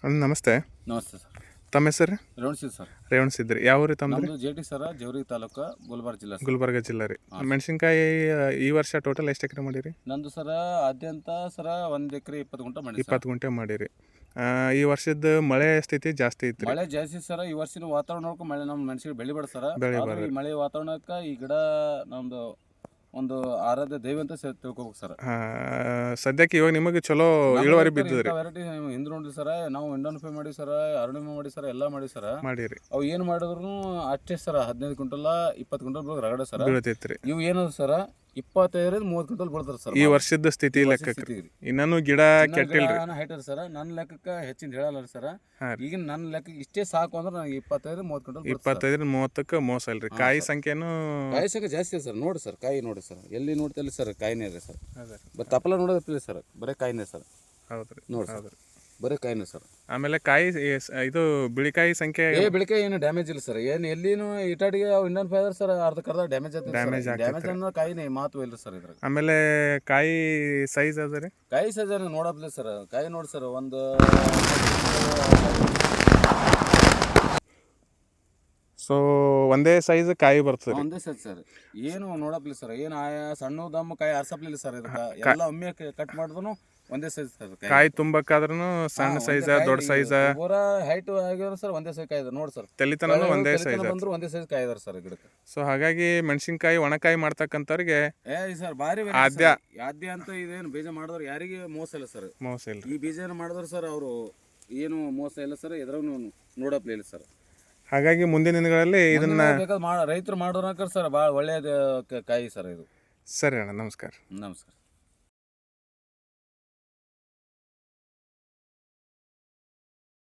ಅಣ್ಣ ನಮಸ್ತೆ. ನಮಸ್ತೆ ಸರ್. ತಮ್ಮ ಹೆಸರು? ರೇವಣಸಿದ್ ಸರ್. ರೇವಣಸಿದ್ರಿ. ಯಾವ ಊರು ತಮ್ಮದು? ನಮ್ಮದು J T sir, ಜವರಿ taluk, Gulbarga ಜಿಲ್ಲಾ ಸರ್. ಗುಲ್ಬರ್ಗ ಜಿಲ್ಲೆ ರೀ. ಮೆಣಸಿನ್ಕಾಯಿ ಈ ವರ್ಷ ಟೋಟಲ್ ಎಷ್ಟು ಎಕರೆ ಮಾಡಿರಿ? ನಂದು ಸರ ಆದ್ಯಂತ ಸರ 1 ಎಕರೆ 20 ಗುಂಟೆ ಮಾಡಿ 20 ಗುಂಟೆ ಮಾಡಿರಿ. ಈ ವರ್ಷದ ಮಳೆ ಸ್ಥಿತಿ ಜಾಸ್ತಿ ಐತ್ರಿ. ಮಳೆ ಜಾಸ್ತಿ ಸರ. ಈ ವರ್ಷದ ವಾತಾವರಣ ನೋಡ್ಕೊಂಡು ಮಳೆ ನಮ್ಮ ಮೆಣಸಿಗೆ ಬೆಳಿಬೇಡ ಸರ. ಈ ಮಳೆ ವಾತಾವರಣಕ್ಕೆ ಈ ಗಿಡ ನಮ್ದು ಒಂದು ಆರಾಧ್ಯ ದೈವ ಅಂತ ತಿಳ್ಕೊಬೇಕು ಸರ್. ಸದ್ಯಕ್ಕೆ ಇವಾಗ ನಿಮಗೆ ಚಲೋ ಇಳುವರಿ ಬಿದ್ದದ್ರಿ. ವೆರೈಟಿ ಹಿಂದೆ ನೋಡ್ರಿ ಸರ, ನಾವು ಇಂಡೋನ್ಫೈ ಮಾಡಿ ಸರ, ಅರುಣಿಮ ಮಾಡಿ ಸರ, ಎಲ್ಲ ಮಾಡಿ ಸರ. ಮಾಡಿರಿ. ಅವು ಏನು ಮಾಡಿದ್ರು ಅಷ್ಟೇ ಸರ, 15 ಕ್ವಿಂಟಲ್ 20 ಕ್ವಿಂಟಲ್ ರಗಡ ಸರ ಬೀಳ್ತೈತ್ರಿ. ಇವು ಏನದು ಸರ 25-30 ಕ್ವಿಂಟಲ್ ಬೀಳ್ತಾರೆ ಸರ್. ಈ ವರ್ಷದ ಸ್ಥಿತಿ ಲೆಕ್ಕಕ್ಕೆ ಇನ್ನೂ ಗಿಡ ಕೆಟ್ಟಿಲ್ರಿ. ಹೈಟರ್ ಸರ, ನನ್ನ ಲೆಕ್ಕಕ್ಕೆ ಹೆಚ್ಚಿನ ಹೇಳಲ್ಲ ಸರ. ಈಗ ನನ್ನ ಲೆಕ್ಕಕ್ಕೆ ಇಷ್ಟೇ ಸಾಕು ಅಂದ್ರೆ ನನಗೆ 25-30 ಕ್ವಿಂಟಲ್ 25-30ಕ್ಕೆ ಮೋಸ ಇಲ್ರಿ. ಕಾಯಿ ಸಂಖ್ಯೆನೂ ಜಾಸ್ತಿ ಇದೆ ಸರ್. ನೋಡಿ ಸರ್, ಕಾಯಿ ನೋಡಿ ಸರ್, ಎಲ್ಲಿ ನೋಡ್ತಿಲ್ಲ ಸರ್, ಕಾಯಿನೇ ಇದೆ ಸರ್. ತಪ್ಪಲ ನೋಡೋದಿಲ್ಲ ಸರ್, ಬರೀ ಕಾಯಿನೇ ಸರ್. ಹೌದ್ರಿ, ನೋಡಿ ಸರ್, ಬರೀ ಕಾಯಿನೇ ಸರ್. ಆಮೇಲೆ ಕಾಯಿ ಇದು ಬಿಳಿಕಾಯಿ ಸಂಖ್ಯೆ ಬಿಳಿಕಾಯಿ ಏನು ಡ್ಯಾಮೇಜ್ ಇಲ್ಲ ಸರ್. ಏನು ಎಲ್ಲಿನೂ ಇಟಾಟಿಗೆ ಇಂಡನ್ ಫೈದರ್ ಸರ್ ಅರ್ಧ ಡ್ಯಾಮೇಜ್ ಅನ್ನೋ ಕಾಯಿನೇ ಮಾತು ಇಲ್ಲ ಸರ್ ಇದ್ರಾಗ. ಆಮೇಲೆ ಕಾಯಿ ಸೈಜ್ ಅದ ರೀ. ಕಾಯಿ ಸೈಜ್ ನೋಡಪ್ಲೆ ಸರ್. ಕಾಯಿ ನೋಡಿ ಸರ್, ಒಂದು ಸೊ ಒಂದೇ ಸೈಜ್ ಕಾಯಿ ಬರ್ತದೆ. ಒಂದೇ ಸೈಜ್ ಸರ್. ಏನು ನೋಡಪ್ಲಿ ಸರ್, ಏನು ಆಯಾ ಸಣ್ಣ ದಮ್ಮ ಕಾಯಿ ಆರ್ಸಪ್ಲಿಲ್ಲ ಸರ್. ಇದಕ್ಕೆ ಎಲ್ಲ ಒಮ್ಮೆ ಕಟ್ ಮಾಡಿದ್ರು ಒಂದೇ ಸೈಜ್ ಸರ್. ಕಾಯಿ ತುಂಬಕ್ಕಾದ್ರೂ ಸಣ್ಣ ಸೈಜ್ ದೊಡ್ಡ ಸೈಜ್ ಪೂರ ಹೈಟ್ ಆಗಿರೋ ಸರ್ ಒಂದೇ ಸೈಜ್ ಕಾಯಿ ಇದೆ ನೋಡಿ ಸರ್. ತೆಲಿತನೂ ಒಂದೇ ಸೈಜ್ ಬಂದ್ರು ಒಂದೇ ಸೈಜ್ ಕಾಯಿ ಇದಾರೆ ಸರ್ ಗಿಡಕ್ಕೆ. ಸೊ ಹಾಗಾಗಿ ಮೆಣಸಿನ್ಕಾಯಿ ಒಣಕಾಯಿ ಮಾಡ್ತಕ್ಕಂಥವ್ರಿಗೆ ಸರ್ ಭಾರಿ ಆದ್ಯ ಅಂತ ಇದೇನು ಬೀಜ ಮಾಡಿದವ್ರು ಯಾರಿಗೆ ಮೋಸ ಇಲ್ಲ ಸರ್. ಮೋಸ ಇಲ್ಲ. ಈ ಬೀಜ ಮಾಡಿದ್ರು ಸರ್ ಅವರು ಏನು ಮೋಸ ಇಲ್ಲ ಸರ್. ಎದ್ರಾಗ ನೋಡಪ್ಲೇ ಇಲ್ಲ ಸರ್. ಹಾಗಾಗಿ ಮುಂದಿನ ದಿನಗಳಲ್ಲಿ ಇದನ್ನ ರೈತರು ಮಾಡೋಣ ಸರ್ ಭಾಳ ಒಳ್ಳೆಯದು ಕಾಯಿ ಸರ್ ಇದು. ಸರಿ ಅಣ್ಣ, ನಮಸ್ಕಾರ. ನಮಸ್ಕಾರ.